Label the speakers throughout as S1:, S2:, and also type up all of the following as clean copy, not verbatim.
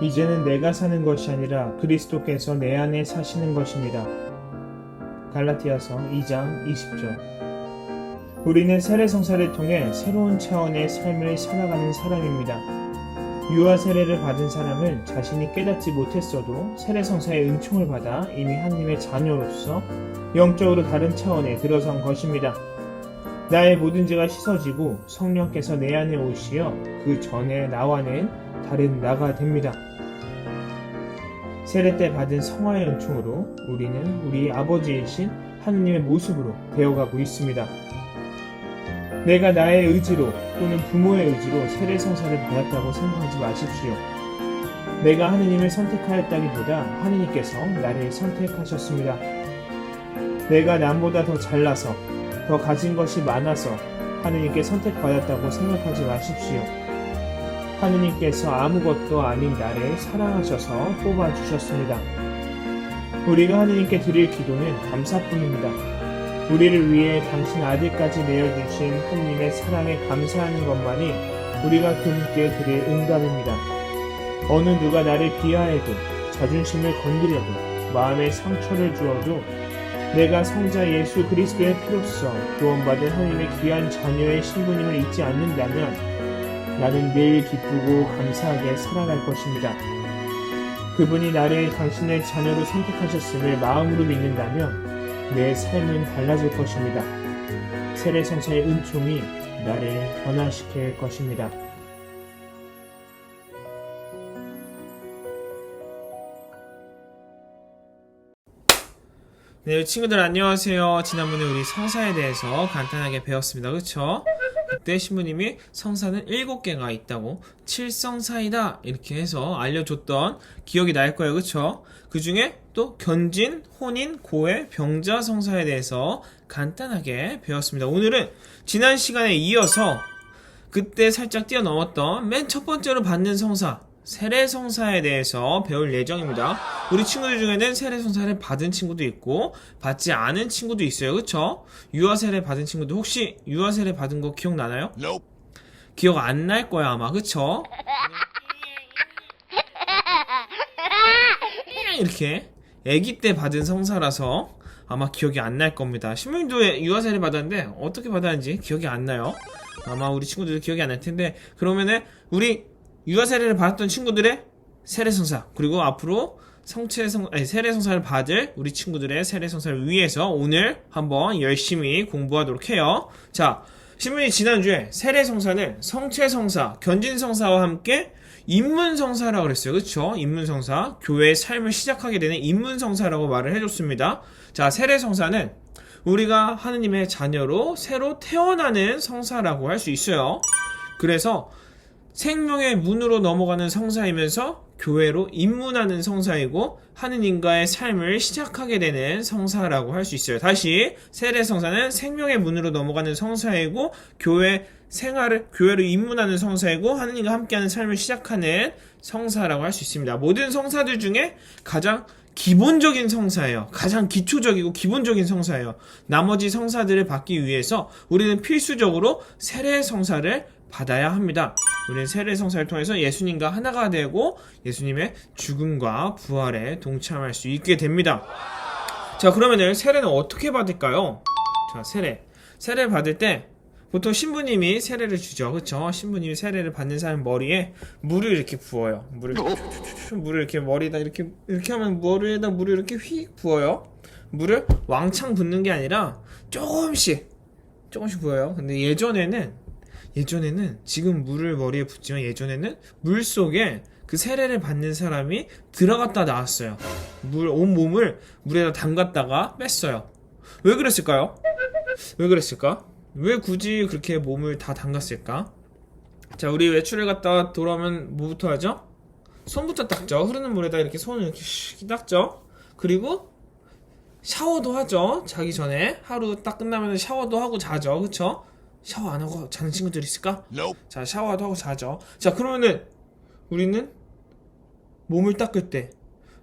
S1: 이제는 내가 사는 것이 아니라 그리스도께서 내 안에 사시는 것입니다. 갈라디아서 2장 20절. 우리는 세례성사를 통해 새로운 차원의 삶을 살아가는 사람입니다. 유아 세례를 받은 사람은 자신이 깨닫지 못했어도 세례성사의 은총을 받아 이미 하나님의 자녀로서 영적으로 다른 차원에 들어선 것입니다. 나의 모든 죄가 씻어지고 성령께서 내 안에 오시어 그 전에 나와는 다른 나가 됩니다. 세례 때 받은 성화의 은총으로 우리는 우리 아버지이신 하느님의 모습으로 되어가고 있습니다. 내가 나의 의지로 또는 부모의 의지로 세례성사를 받았다고 생각하지 마십시오. 내가 하느님을 선택하였다기보다 하느님께서 나를 선택하셨습니다. 내가 남보다 더 잘나서 더 가진 것이 많아서 하느님께 선택받았다고 생각하지 마십시오. 하느님께서 아무것도 아닌 나를 사랑하셔서 뽑아주셨습니다. 우리가 하느님께 드릴 기도는 감사뿐입니다. 우리를 위해 당신 아들까지 내어주신 하느님의 사랑에 감사하는 것만이 우리가 그분께 드릴 응답입니다. 어느 누가 나를 비하해도 자존심을 건드려도 마음에 상처를 주어도 내가 성자 예수 그리스도의 피로써 구원받은 하느님의 귀한 자녀의 신분임을 잊지 않는다면 나는 늘 기쁘고 감사하게 살아갈 것입니다. 그분이 나를 당신의 자녀로 선택하셨음을 마음으로 믿는다면 내 삶은 달라질 것입니다. 세례성사의 은총이 나를 변화시킬 것입니다.
S2: 네, 친구들 안녕하세요. 지난번에 우리 성사에 대해서 간단하게 배웠습니다. 그쵸? 그때 신부님이 성사는 7개가 있다고, 7성사이다 이렇게 해서 알려줬던 기억이 날 거예요. 그쵸? 그 중에 또 견진, 혼인, 고해, 병자 성사에 대해서 간단하게 배웠습니다. 오늘은 지난 시간에 이어서 그때 살짝 뛰어넘었던 맨 첫 번째로 받는 성사, 세례성사에 대해서 배울 예정입니다. 우리 친구들 중에는 세례성사를 받은 친구도 있고 받지 않은 친구도 있어요. 그쵸? 유아세례 받은 친구들 혹시 유아세례 받은 거 기억나나요?
S3: Nope.
S2: 기억 안 날 거야 아마. 그쵸? 이렇게 아기 때 받은 성사라서 아마 기억이 안 날 겁니다. 신부님도 유아세례 받았는데 어떻게 받았는지 기억이 안 나요. 아마 우리 친구들도 기억이 안 날 텐데, 그러면은 우리 유아세례를 받았던 친구들의 세례성사, 그리고 앞으로 세례성사를 받을 우리 친구들의 세례성사를 위해서 오늘 한번 열심히 공부하도록 해요. 자, 신부님 지난주에 세례성사는 성체성사, 견진성사와 함께 입문성사라고 그랬어요. 그쵸? 입문성사, 교회의 삶을 시작하게 되는 입문성사라고 말을 해줬습니다. 자, 세례성사는 우리가 하느님의 자녀로 새로 태어나는 성사라고 할 수 있어요. 그래서 생명의 문으로 넘어가는 성사이면서 교회로 입문하는 성사이고 하느님과의 삶을 시작하게 되는 성사라고 할 수 있어요. 다시, 세례성사는 생명의 문으로 넘어가는 성사이고 교회로 입문하는 성사이고 하느님과 함께하는 삶을 시작하는 성사라고 할 수 있습니다. 모든 성사들 중에 가장 기본적인 성사예요. 가장 기초적이고 기본적인 성사예요. 나머지 성사들을 받기 위해서 우리는 필수적으로 세례성사를 받아야 합니다. 우리는 세례성사를 통해서 예수님과 하나가 되고 예수님의 죽음과 부활에 동참할 수 있게 됩니다. 자, 그러면은 세례는 어떻게 받을까요? 자, 세례 받을 때 보통 신부님이 세례를 주죠. 그쵸? 신부님이 세례를 받는 사람 머리에 물을 이렇게 부어요. 물을 이렇게 머리에다 이렇게 하면 머리에다 물을 이렇게 휙 부어요. 물을 왕창 붓는 게 아니라 조금씩 부어요. 근데 예전에는 지금 물을 머리에 붓지만 예전에는 물 속에 그 세례를 받는 사람이 들어갔다 나왔어요. 온 몸을 물에다 담갔다가 뺐어요. 왜 그랬을까요? 왜 굳이 그렇게 몸을 다 담갔을까? 자, 우리 외출을 갔다 돌아오면 뭐부터 하죠? 손부터 닦죠. 흐르는 물에다 이렇게 손을 이렇게 닦죠. 그리고 샤워도 하죠. 자기 전에 하루 딱 끝나면 샤워도 하고 자죠. 그쵸? 샤워 안 하고 자는 친구들 있을까?
S3: Nope.
S2: 자, 샤워도 하고 자죠. 자, 그러면은 우리는 몸을 닦을 때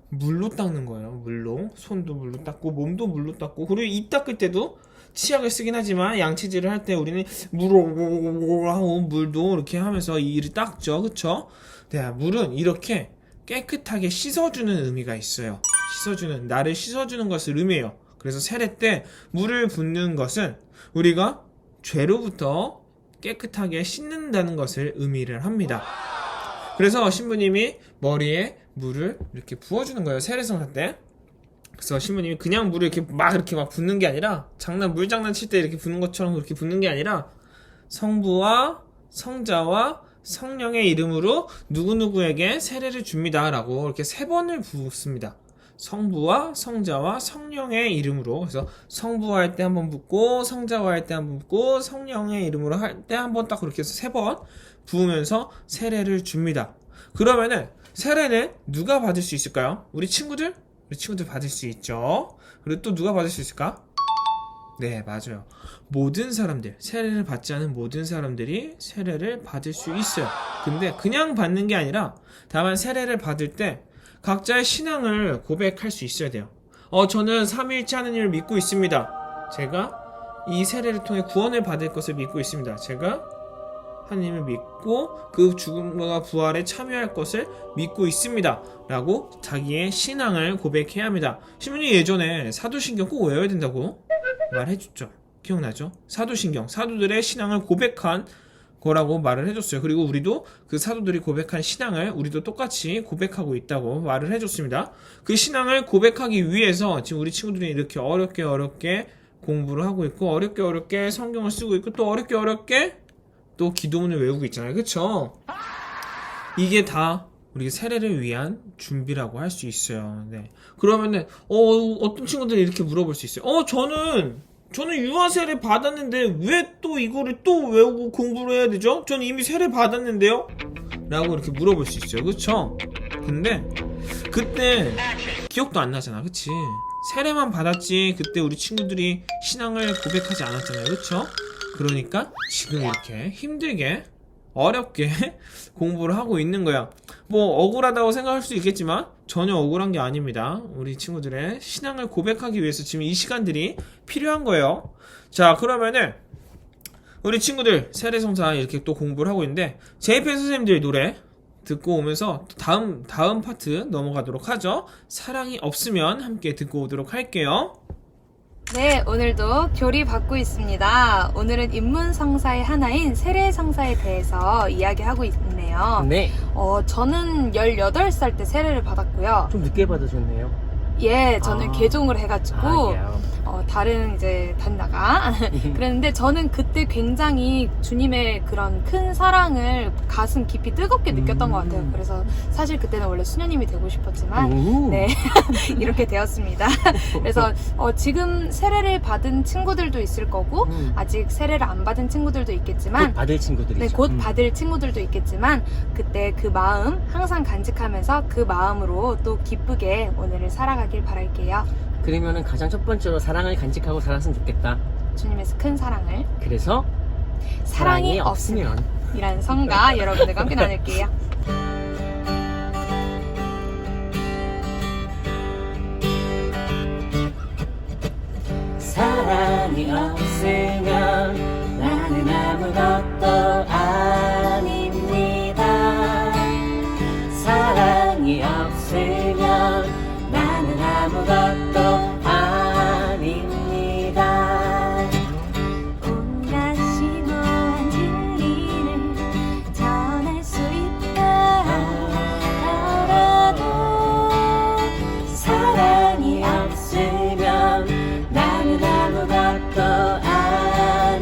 S2: 물로 닦는 거예요. 물로. 손도 물로 닦고 몸도 물로 닦고, 그리고 입 닦을 때도 치약을 쓰긴 하지만 양치질을 할 때 우리는 물을 하고 물도 이렇게 하면서 이를 닦죠. 그쵸? 네, 물은 이렇게 깨끗하게 씻어주는 의미가 있어요. 나를 씻어주는 것을 의미해요. 그래서 세례 때 물을 붓는 것은 우리가 죄로부터 깨끗하게 씻는다는 것을 의미를 합니다. 그래서 신부님이 머리에 물을 이렇게 부어주는 거예요. 세례성사 때. 그래서 신부님이 그냥 물을 이렇게 막 붓는 게 아니라 물 장난칠 때 이렇게 붓는 것처럼 그렇게 붓는 게 아니라 성부와 성자와 성령의 이름으로 누구누구에게 세례를 줍니다 라고 이렇게 3번을 붓습니다. 성부와 성자와 성령의 이름으로. 그래서 성부와 할 때 한 번 붓고 성자와 할 때 한 번 붓고 성령의 이름으로 할 때 한 번 딱 그렇게 해서 3번 부으면서 세례를 줍니다. 그러면은 세례는 누가 받을 수 있을까요? 우리 친구들 받을 수 있죠. 그리고 또 누가 받을 수 있을까? 네, 맞아요. 모든 사람들, 세례를 받지 않은 모든 사람들이 세례를 받을 수 있어요. 근데 그냥 받는 게 아니라 다만 세례를 받을 때 각자의 신앙을 고백할 수 있어야 돼요. 저는 삼위일체 하느님을 믿고 있습니다. 제가 이 세례를 통해 구원을 받을 것을 믿고 있습니다. 제가 하나님을 믿고 그 죽음과 부활에 참여할 것을 믿고 있습니다 라고 자기의 신앙을 고백해야 합니다. 신부님 예전에 사도신경 꼭 외워야 된다고 말해줬죠. 기억나죠? 사도신경, 사도들의 신앙을 고백한 거라고 말을 해줬어요. 그리고 우리도 그 사도들이 고백한 신앙을 우리도 똑같이 고백하고 있다고 말을 해줬습니다. 그 신앙을 고백하기 위해서 지금 우리 친구들이 이렇게 어렵게 공부를 하고 있고 어렵게 성경을 쓰고 있고 또 어렵게 또 기도문을 외우고 있잖아요. 그쵸? 이게 다 우리 세례를 위한 준비라고 할 수 있어요. 네. 그러면은 어떤 친구들이 이렇게 물어볼 수 있어요. 저는 유아 세례 받았는데 왜 또 이거를 또 외우고 공부를 해야 되죠? 저는 이미 세례 받았는데요? 라고 이렇게 물어볼 수 있어요. 그쵸? 근데 그때 기억도 안 나잖아. 그치? 세례만 받았지 그때 우리 친구들이 신앙을 고백하지 않았잖아요. 그쵸? 그러니까 지금 이렇게 힘들게 어렵게 공부를 하고 있는 거야. 뭐 억울하다고 생각할 수 있겠지만 전혀 억울한 게 아닙니다. 우리 친구들의 신앙을 고백하기 위해서 지금 이 시간들이 필요한 거예요. 자, 그러면은 우리 친구들 세례성사 이렇게 또 공부를 하고 있는데 제이펜 선생님들 노래 듣고 오면서 다음 파트 넘어가도록 하죠. 사랑이 없으면 함께 듣고 오도록 할게요.
S3: 네, 오늘도 교리 받고 있습니다. 오늘은 인문성사의 하나인 세례성사에 대해서 이야기하고 있네요.
S4: 네,
S3: 저는 18살 때 세례를 받았고요.
S4: 좀 늦게 받으셨네요.
S3: 예, 저는 개종을 해가지고
S4: 예.
S3: 다른 이제 단다가 그랬는데 저는 그때 굉장히 주님의 그런 큰 사랑을 가슴 깊이 뜨겁게 느꼈던 것 같아요. 그래서 사실 그때는 원래 수녀님이 되고 싶었지만 네 이렇게 되었습니다. 그래서 지금 세례를 받은 친구들도 있을 거고 아직 세례를 안 받은 친구들도 있겠지만
S4: 곧 받을 친구들이죠.
S3: 네, 곧 받을 친구들도 있겠지만 그때 그 마음 항상 간직하면서 그 마음으로 또 기쁘게 오늘을 살아가길 바랄게요.
S4: 그러면은 가장 첫 번째로 사랑을 간직하고 살았으면 좋겠다.
S3: 주님의 큰 사랑을
S4: 그래서
S3: 사랑이 없으면 이라는 성가 여러분들과 함께 나눌게요.
S4: 사랑이 없으면 나는 아무것도 아닙니다. 사랑이 없으면 나는 아무것도 아닙니다.
S3: 온갖 심오한 진리를 전할 수 있다 하더라도
S4: 사랑이 없으면 나는 아무것도 아닙니다.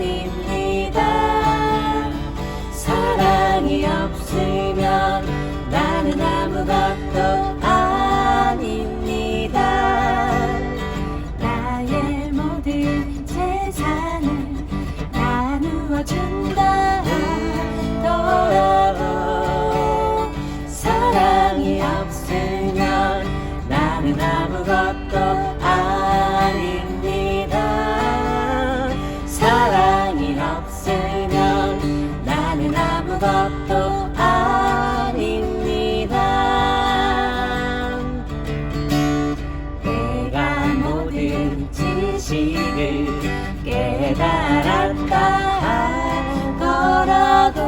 S4: 하더라도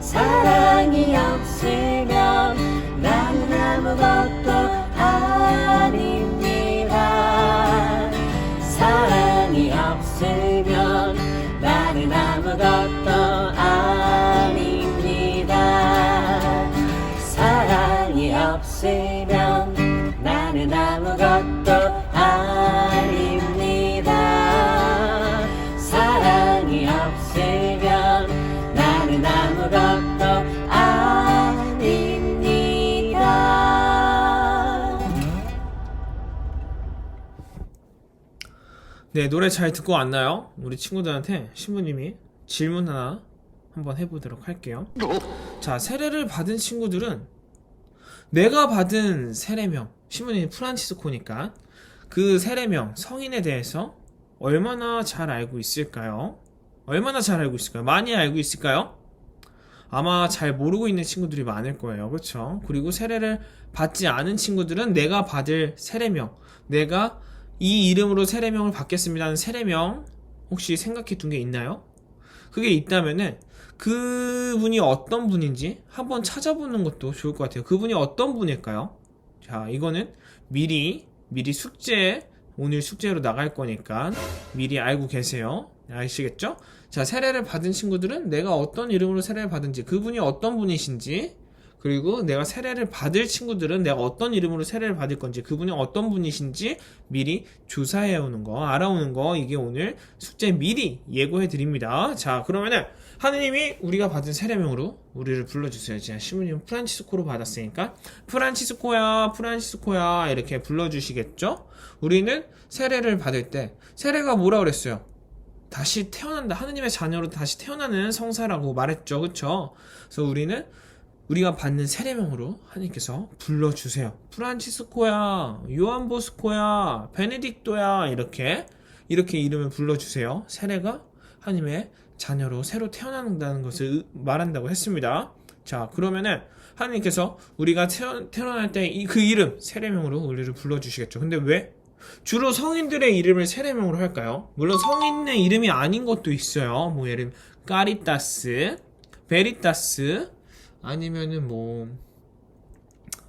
S4: 사랑이 없으면 나는 아무것도 아닙니다. 사랑이 없으면 나는 아무것도 아닙니다. 사랑이 없으면 나는 아무것도 아닙니다. 사랑이 없으면 나는 아무것도 아닙니다.
S2: 네, 노래 잘 듣고 왔나요? 우리 친구들한테 신부님이 질문 하나 한번 해보도록 할게요. 자, 세례를 받은 친구들은 내가 받은 세례명, 신부님이 프란치스코니까 그 세례명, 성인에 대해서 얼마나 잘 알고 있을까요? 얼마나 잘 알고 있을까요? 많이 알고 있을까요? 아마 잘 모르고 있는 친구들이 많을 거예요. 그렇죠? 그리고 세례를 받지 않은 친구들은 내가 받을 세례명, 내가 이 이름으로 세례명을 받겠습니다 하는 세례명 혹시 생각해 둔 게 있나요? 그게 있다면은 그분이 어떤 분인지 한번 찾아보는 것도 좋을 것 같아요. 그분이 어떤 분일까요? 자, 이거는 미리 숙제, 오늘 숙제로 나갈 거니까 미리 알고 계세요. 아시겠죠? 자, 세례를 받은 친구들은 내가 어떤 이름으로 세례를 받은지, 그분이 어떤 분이신지, 그리고 내가 세례를 받을 친구들은 내가 어떤 이름으로 세례를 받을 건지, 그분이 어떤 분이신지 미리 조사해 오는 거, 알아오는 거, 이게 오늘 숙제 미리 예고해 드립니다. 자, 그러면은 하느님이 우리가 받은 세례명으로 우리를 불러주세요. 자, 신부님은 프란치스코로 받았으니까 프란치스코야, 프란치스코야 이렇게 불러주시겠죠? 우리는 세례를 받을 때 세례가 뭐라 그랬어요? 다시 태어난다, 하느님의 자녀로 다시 태어나는 성사라고 말했죠. 그쵸? 그래서 우리가 받는 세례명으로 하느님께서 불러주세요. 프란치스코야, 요한보스코야, 베네딕토야 이렇게 이름을 불러주세요. 세례가 하느님의 자녀로 새로 태어난다는 것을 말한다고 했습니다. 자, 그러면은 하느님께서 우리가 태어날 때 그 이름 세례명으로 우리를 불러주시겠죠. 근데 왜? 주로 성인들의 이름을 세례명으로 할까요? 물론 성인의 이름이 아닌 것도 있어요. 뭐 예를 들면 까리타스, 베리타스, 아니면은 뭐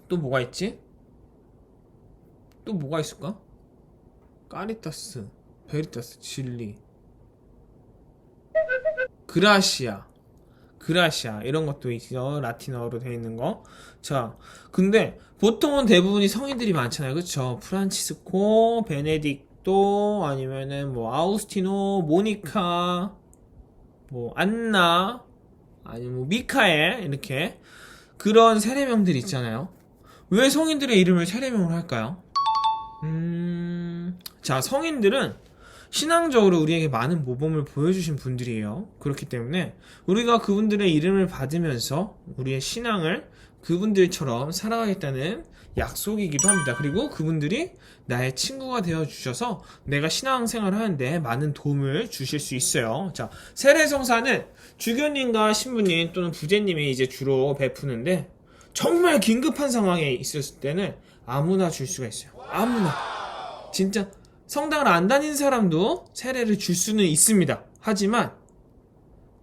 S2: 또 뭐가 있지? 또 뭐가 있을까? 까리타스, 베리타스, 진리, 그라시아 이런 것도 있어. 라틴어로 되어 있는 거. 자, 근데 보통은 대부분이 성인들이 많잖아요. 그쵸? 프란치스코, 베네딕토, 아니면은 뭐 아우스티노, 모니카, 뭐 안나, 아니면 뭐 미카엘, 이렇게 그런 세례명들이 있잖아요. 왜 성인들의 이름을 세례명으로 할까요? 자, 성인들은 신앙적으로 우리에게 많은 모범을 보여주신 분들이에요. 그렇기 때문에 우리가 그분들의 이름을 받으면서 우리의 신앙을 그분들처럼 살아가겠다는 약속이기도 합니다. 그리고 그분들이 나의 친구가 되어주셔서 내가 신앙생활을 하는데 많은 도움을 주실 수 있어요. 자, 세례성사는 주교님과 신부님 또는 부제님이 이제 주로 베푸는데 정말 긴급한 상황에 있었을 때는 아무나 줄 수가 있어요. 아무나. 진짜 성당을 안 다니는 사람도 세례를 줄 수는 있습니다. 하지만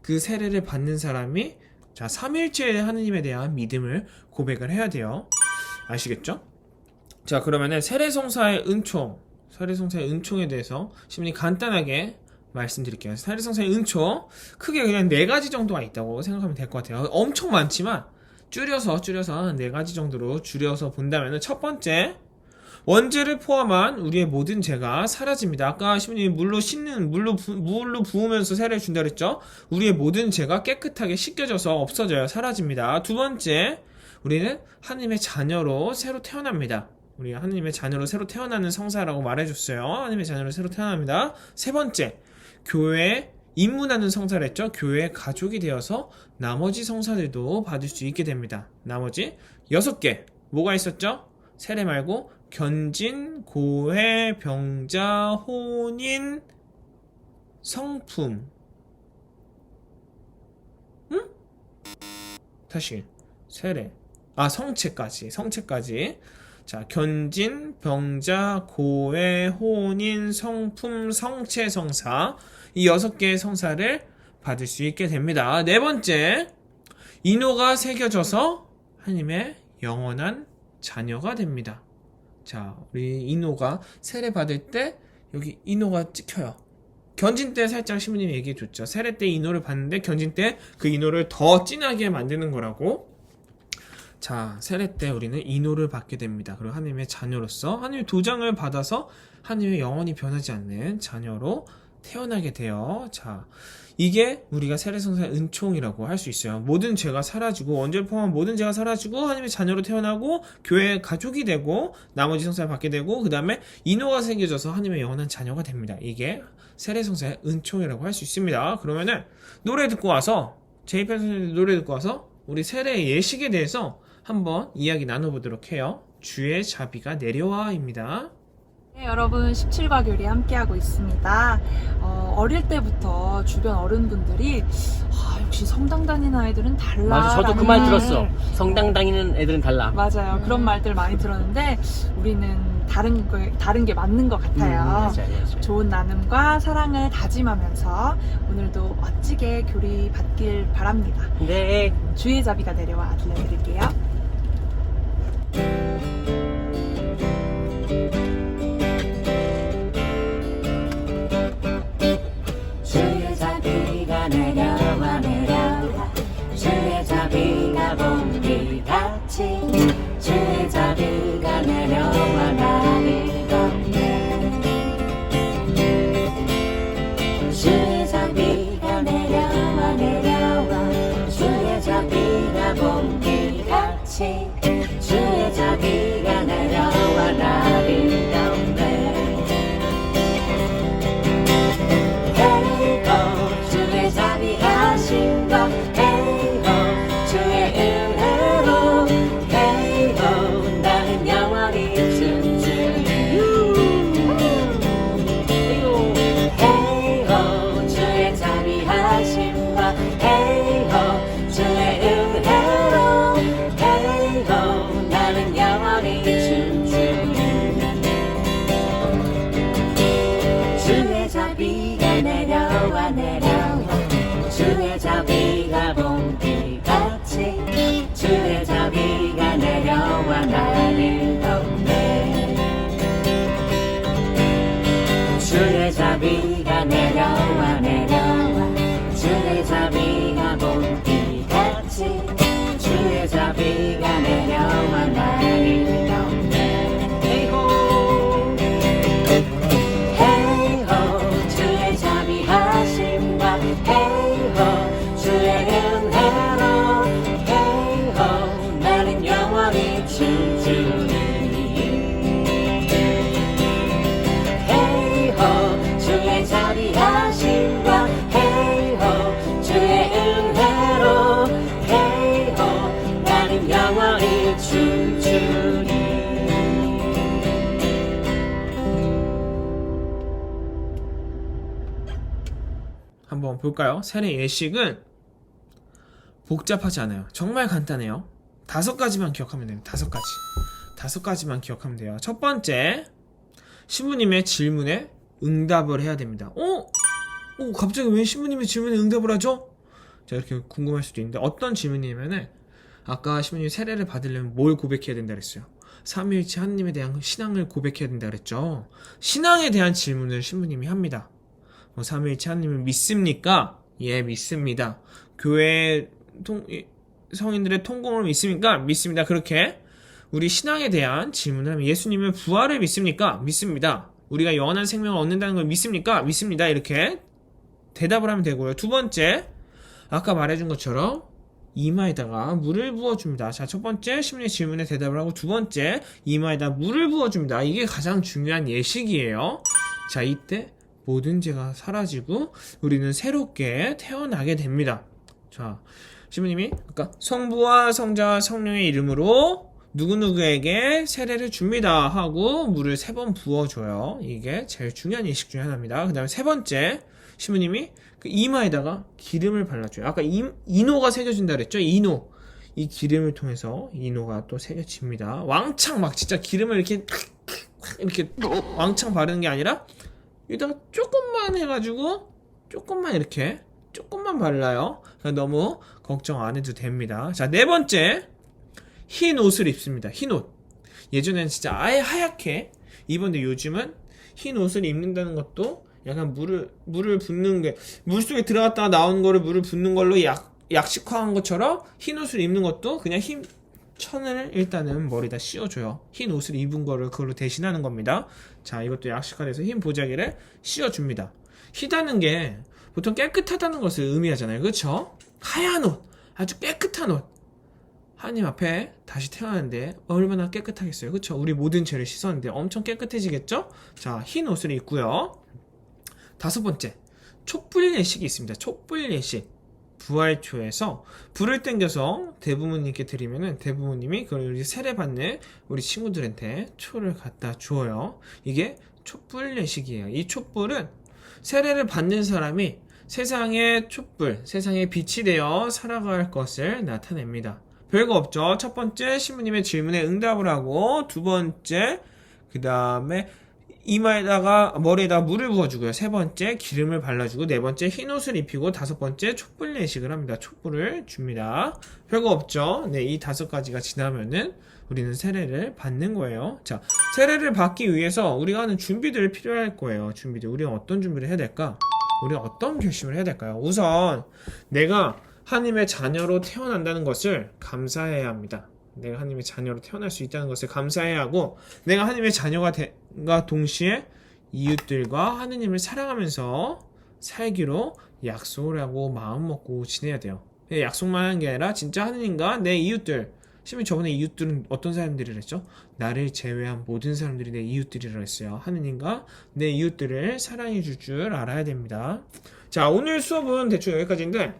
S2: 그 세례를 받는 사람이 자, 삼일체의 하느님에 대한 믿음을 고백을 해야 돼요. 아시겠죠? 자, 그러면은 세례성사의 은총에 대해서 신부님 간단하게 말씀드릴게요. 세례성사의 은총 크게 그냥 4가지 정도가 있다고 생각하면 될 것 같아요. 엄청 많지만 줄여서 한 4가지 정도로 줄여서 본다면은 첫 번째, 원죄를 포함한 우리의 모든 죄가 사라집니다. 아까 신부님이 물로 부으면서 세례를 준다 그랬죠? 우리의 모든 죄가 깨끗하게 씻겨져서 없어져요. 사라집니다. 두 번째, 우리는 하나님의 자녀로 새로 태어납니다. 우리 하나님의 자녀로 새로 태어나는 성사라고 말해줬어요. 하나님의 자녀로 새로 태어납니다. 세 번째, 교회에 입문하는 성사를 했죠. 교회의 가족이 되어서 나머지 성사들도 받을 수 있게 됩니다. 나머지 6개 뭐가 있었죠? 세례 말고 견진, 고해, 병자, 혼인, 성품. 다시 세례. 성체까지. 자, 견진, 병자, 고해, 혼인, 성품, 성체, 성사 이 6개의 성사를 받을 수 있게 됩니다. 네 번째, 인호가 새겨져서 하나님의 영원한 자녀가 됩니다. 자, 우리 인호가 세례 받을 때 여기 인호가 찍혀요. 견진 때 살짝 신부님이 얘기해 줬죠. 세례 때 인호를 받는데 견진 때 그 인호를 더 진하게 만드는 거라고. 자, 세례 때 우리는 인호를 받게 됩니다. 그리고 하나님의 자녀로서 하나님의 도장을 받아서 하나님의 영원히 변하지 않는 자녀로 태어나게 돼요. 자, 이게 우리가 세례성사의 은총이라고 할 수 있어요. 모든 죄가 사라지고 원죄를 포함한 모든 죄가 사라지고 하나님의 자녀로 태어나고 교회의 가족이 되고 나머지 성사를 받게 되고 그 다음에 인호가 새겨져서 하나님의 영원한 자녀가 됩니다. 이게 세례성사의 은총이라고 할 수 있습니다. 그러면은 노래 듣고 와서 제이펜 선생님 노래 듣고 와서 우리 세례의 예식에 대해서 한번 이야기 나눠보도록 해요. 주의 자비가 내려와입니다.
S5: 네, 여러분 17과 교리 함께하고 있습니다. 어릴 때부터 주변 어른분들이 역시 성당 다니는 아이들은 달라.
S4: 맞아, 저도 그 말 들었어. 성당 다니는 애들은 달라.
S5: 맞아요. 그런 말들 많이 들었는데 우리는 다른 게 맞는 것 같아요.
S4: 맞아요.
S5: 좋은 나눔과 사랑을 다짐하면서 오늘도 멋지게 교리 받길 바랍니다.
S4: 네.
S5: 주의 자비가 내려와 들려드릴게요.
S4: 주의 자비가 내려와 내려와 주의 자비가 봄비같이 주의 자비가 내려와 나를 덮네 주의 자비가 내려와 내려와 주의 자비가 봄비같이 주의 자비가 내려와 나를 덮네 주의 자비하심과 주의 은혜로 나는 영원히 춤추리 주의 자비하심과 주의 은혜로 나는 영원히 춤추리 주의 자비가 내려와 주의 자비가 봄비같이 주의 자비가 내려와 나를 덮네 주의 자비가 내려와 주의 자비가 봄비같이 주의 자비가 내려와 나를 덮네 주의 자비하심과 주의 은혜로 나는 영원히 춤추리 주의 자비하심과 주의 은혜로 나는 영원히 춤추리
S2: 한번 볼까요? 세례 예식은 복잡하지 않아요. 정말 간단해요. 5가지만 기억하면 됩니다. 5가지. 5가지만 기억하면 돼요. 첫 번째, 신부님의 질문에 응답을 해야 됩니다. 갑자기 왜 신부님의 질문에 응답을 하죠? 자, 이렇게 궁금할 수도 있는데 어떤 질문이냐면은 아까 신부님이 세례를 받으려면 뭘 고백해야 된다 그랬어요? 삼위일체 하느님에 대한 신앙을 고백해야 된다 그랬죠. 신앙에 대한 질문을 신부님이 합니다. 삼위일체 하느님을 믿습니까? 예, 믿습니다. 교회 성인들의 통공을 믿습니까? 믿습니다. 그렇게 우리 신앙에 대한 질문을 하면 예수님의 부활을 믿습니까? 믿습니다. 우리가 영원한 생명을 얻는다는 걸 믿습니까? 믿습니다. 이렇게 대답을 하면 되고요. 두 번째, 아까 말해준 것처럼 이마에다가 물을 부어줍니다. 자, 첫 번째 신부님의 질문에 대답을 하고 두 번째 이마에다 물을 부어줍니다. 이게 가장 중요한 예식이에요. 자, 이때 모든 죄가 사라지고 우리는 새롭게 태어나게 됩니다. 자, 신부님이 아까 성부와 성자와 성령의 이름으로 누구누구에게 세례를 줍니다 하고 물을 3번 부어줘요. 이게 제일 중요한 예식 중에 하나입니다. 그 다음에 세 번째, 신부님이 그 이마에다가 기름을 발라줘요. 아까 인호가 새겨진다 그랬죠? 인호 이 기름을 통해서 인호가 또 새겨집니다. 왕창 막 진짜 기름을 이렇게 왕창 바르는 게 아니라 여기다가 조금만 해가지고 조금만 이렇게 조금만 발라요. 그러니까 너무 걱정 안 해도 됩니다. 자, 네 번째, 흰 옷을 입습니다. 흰 옷. 예전에는 진짜 아예 하얗게 입었는데 요즘은 흰 옷을 입는다는 것도 약간 물을 붓는 게, 물속에 들어갔다가 나오는 거를 물을 붓는 걸로 약식화한 것처럼 흰 옷을 입는 것도 그냥 흰 천을 일단은 머리다 씌워줘요. 흰 옷을 입은 거를 그걸로 대신하는 겁니다. 자, 이것도 약식화돼서 흰 보자기를 씌워줍니다. 희다는 게 보통 깨끗하다는 것을 의미하잖아요. 그렇죠? 하얀 옷, 아주 깨끗한 옷. 하나님 앞에 다시 태어나는데 얼마나 깨끗하겠어요. 그렇죠? 우리 모든 죄를 씻었는데 엄청 깨끗해지겠죠? 자, 흰 옷을 입고요. 다섯 번째, 촛불 예식이 있습니다. 촛불 예식. 부활초에서 불을 땡겨서 대부모님께 드리면은 대부모님이 그걸 우리 세례받는 우리 친구들한테 초를 갖다 주어요. 이게 촛불 예식이에요. 이 촛불은 세례를 받는 사람이 세상의 촛불, 세상의 빛이 되어 살아갈 것을 나타냅니다. 별거 없죠. 첫 번째, 신부님의 질문에 응답을 하고, 두 번째, 그 다음에 이마에다가 머리에다가 물을 부어주고요. 세 번째, 기름을 발라주고, 네 번째, 흰 옷을 입히고, 다섯 번째, 촛불 예식을 합니다. 촛불을 줍니다. 별거 없죠. 네, 이 다섯 가지가 지나면은 우리는 세례를 받는 거예요. 자, 세례를 받기 위해서 우리가 하는 준비들이 필요할 거예요. 준비들. 우리가 어떤 준비를 해야 될까? 우리가 어떤 결심을 해야 될까요? 우선 내가 하나님의 자녀로 태어난다는 것을 감사해야 합니다. 내가 하나님의 자녀로 태어날 수 있다는 것을 감사해야 하고, 내가 하나님의 자녀가 동시에 이웃들과 하나님을 사랑하면서 살기로 약속을 하고 마음 먹고 지내야 돼요. 약속만 하는 게 아니라 진짜 하나님과 내 이웃들, 심지어 저번에 이웃들은 어떤 사람들이라 했죠? 나를 제외한 모든 사람들이 내 이웃들이라 했어요. 하느님과 내 이웃들을 사랑해 줄 줄 알아야 됩니다. 자, 오늘 수업은 대충 여기까지인데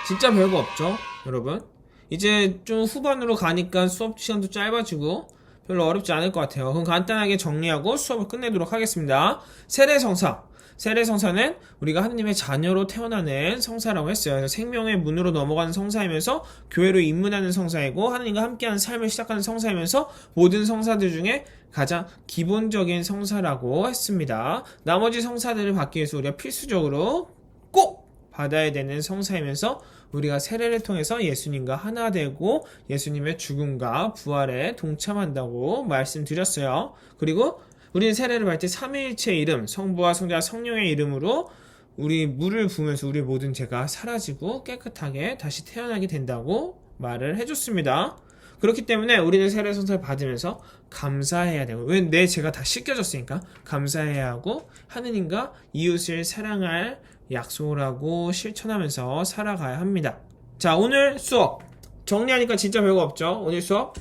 S2: 진짜 별거 없죠, 여러분? 이제 좀 후반으로 가니까 수업 시간도 짧아지고 별로 어렵지 않을 것 같아요. 그럼 간단하게 정리하고 수업을 끝내도록 하겠습니다. 세례성사. 세례성사는 우리가 하느님의 자녀로 태어나는 성사라고 했어요. 그래서 생명의 문으로 넘어가는 성사이면서 교회로 입문하는 성사이고, 하느님과 함께하는 삶을 시작하는 성사이면서 모든 성사들 중에 가장 기본적인 성사라고 했습니다. 나머지 성사들을 받기 위해서 우리가 필수적으로 꼭 받아야 되는 성사이면서 우리가 세례를 통해서 예수님과 하나 되고 예수님의 죽음과 부활에 동참한다고 말씀드렸어요. 그리고 우리는 세례를 받을 때 삼위일체의 이름, 성부와 성자와 성령의 이름으로 우리 물을 부으면서 우리 모든 죄가 사라지고 깨끗하게 다시 태어나게 된다고 말을 해줬습니다. 그렇기 때문에 우리는 세례 성사를 받으면서 감사해야 되고, 왜? 내 죄가 다 씻겨졌으니까 감사해야 하고, 하느님과 이웃을 사랑할 약속을 하고 실천하면서 살아가야 합니다. 자, 오늘 수업 정리하니까 진짜 별거 없죠? 오늘 수업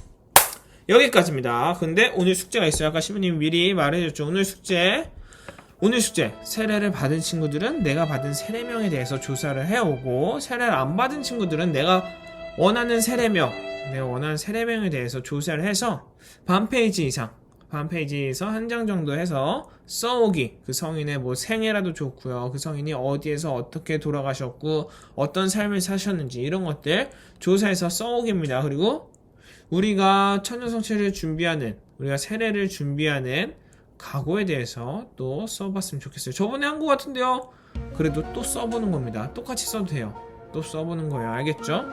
S2: 여기까지입니다. 근데 오늘 숙제가 있어요. 아까 신부님이 미리 말해줬죠. 오늘 숙제 세례를 받은 친구들은 내가 받은 세례명에 대해서 조사를 해오고, 세례를 안 받은 친구들은 내가 원하는 세례명에 대해서 조사를 해서 반 페이지에서 한 장 정도 해서 써오기. 그 성인의 뭐 생애라도 좋고요, 그 성인이 어디에서 어떻게 돌아가셨고 어떤 삶을 사셨는지 이런 것들 조사해서 써오기입니다. 그리고 우리가 천년성체를 준비하는, 우리가 세례를 준비하는 각오에 대해서 또 써봤으면 좋겠어요. 저번에 한 거 같은데요. 그래도 또 써보는 겁니다. 똑같이 써도 돼요. 또 써보는 거예요. 알겠죠?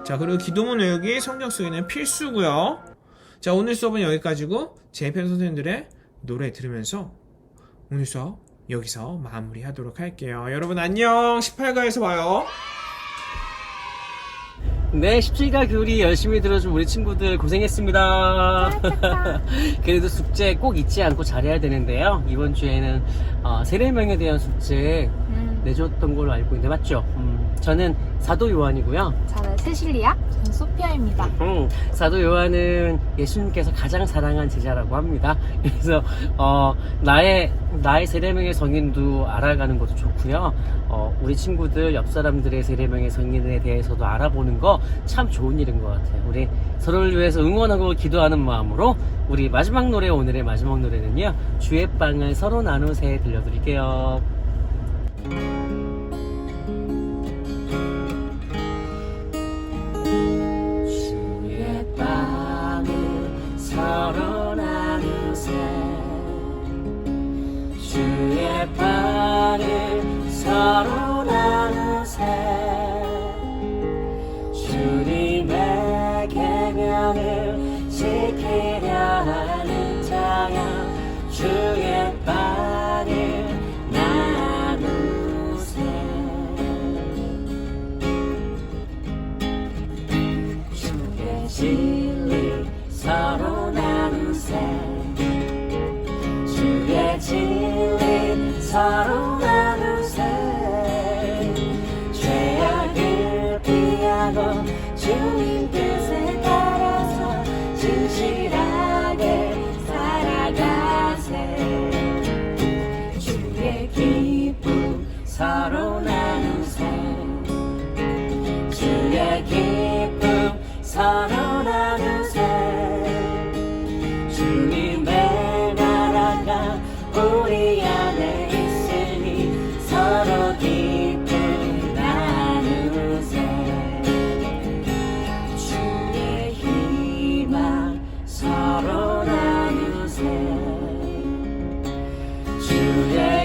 S2: 자, 그리고 기도문 외우기, 성경 쓰기는 필수고요. 자, 오늘 수업은 여기까지고 제2편 선생님들의 노래 들으면서 오늘 수업 여기서 마무리하도록 할게요. 여러분 안녕. 18가에서 봐요.
S4: 네, 17가 교리 열심히 들어준 우리 친구들 고생했습니다. 그래도 숙제 꼭 잊지 않고 잘해야 되는데요. 이번 주에는 세례명에 대한 숙제 내줬던 걸로 알고 있는데 맞죠? 저는 사도 요한이고요.
S3: 저는 세실리아. 저는 소피아입니다.
S4: 사도 요한은 예수님께서 가장 사랑한 제자라고 합니다. 그래서 나의 세례명의 성인도 알아가는 것도 좋고요. 우리 친구들 옆 사람들의 세례명의 성인에 대해서도 알아보는 거 참 좋은 일인 것 같아요. 우리 서로를 위해서 응원하고 기도하는 마음으로 우리 마지막 노래, 오늘의 마지막 노래는요, 주의 빵을 서로 나누세 들려드릴게요. 주님의 계명을 지키려 하는 자여 주의 빵을 나누세. 주의 진리 서로 나누세. 주의 진리 서로 나누세. 죄악을 피하고 주님 뜻에 따라서 진실하게 살아가세. 주의 기쁨 서로 나누세. 주의 기쁨 서로 나누세. 주님의 나라가 우리 안에 있으니 서로 기쁨 나누세. 주의 희망 서로 나누세. 주의